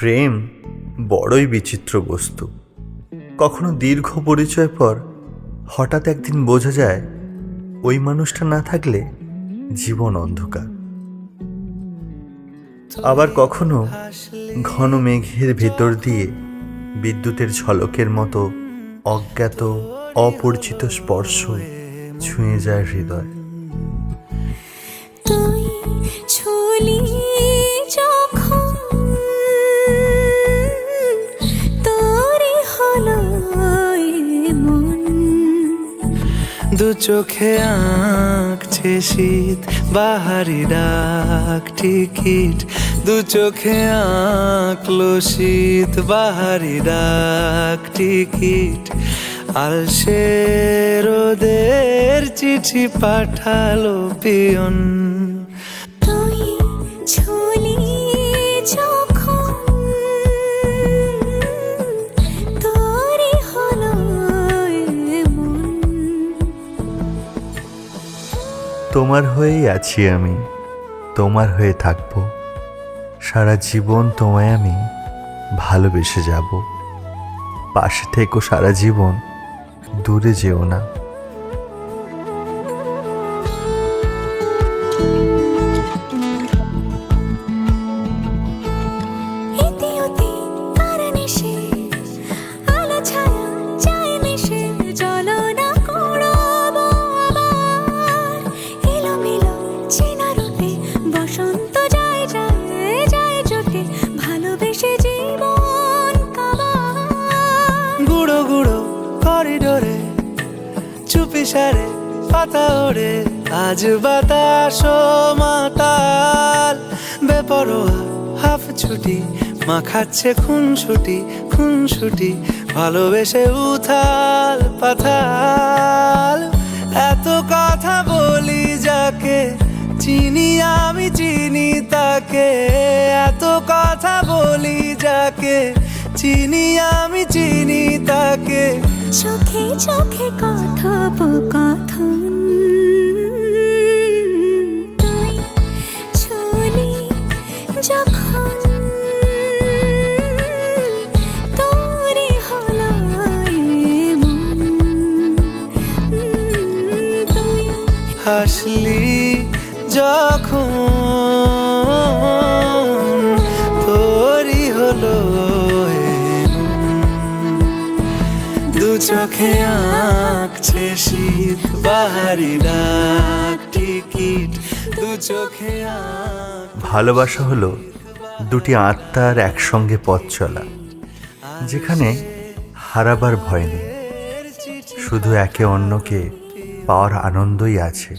প্রেম বড়ই বিচিত্র বস্তু। কখনো দীর্ঘ পরিচয় পর হঠাৎ একদিন বোঝা যায় ওই মানুষটা না থাকলে জীবন অন্ধকার। আবার কখনো ঘন মেঘের ভেতর দিয়ে বিদ্যুতের ঝলকের মতো অজ্ঞাত অপরিচিত স্পর্শ ছুঁয়ে যায় হৃদয়। তুই ছুলি যখন তোরই হলো মন, দু চোখে আঁকছে শীত বাহারি ডাক টিকিট, দু চোখে আঁকলো শীত বাহারি ডাক টিকিট, আলসে রোদের চিঠি পাঠালো পিয়ন। তুই ছুলি যখন তোরই হলো মন। তোমার হয়েই আছি আমি, তোমার হয়ে থাকবো সারা জীবন। তোমায় আমি ভালোবেসে যাব। পাশে থেকো সারা জীবন, দূরে যেও না। এতে ওতে কার নেশে, আলো ছায়া যায় মিশে, চলো না করবো আবার এলোমেলো চেনা রূপে। বসন্ত যায় যায় যায় জোটে, ভালোবেসে জীবন কাবার। গুঁড়ো গুঁড়ো করিডোরে চুপি সারে পাতা ওড়ে, আজ বাতাস মাতাল বেপরোয়া হাফ ছুটি, মাখাচ্ছে খুনসুটি খুনসুটি, ভালোবেসে উথাল পাথাল। এত কথা বলি যাকে চিনি আমি চিনি তাকে, এত কথা বলি যাকে চিনি আমি চিনি তাকে। চোখে চোখে কথোপকথন, তুই ছুলি যখন তোরই হলো মন। তুই হাসলি যখন তোরই হলো দু চোখে আঁকছে শীত বাহারি ডাক টিকিট, দু চোখে ভালোবাসা হলো দুটি আত্মার একসঙ্গে পথ চলা, যেখানে হারাবার ভয় নেই, শুধু একে অন্যকে পাওয়ার আনন্দই আছে।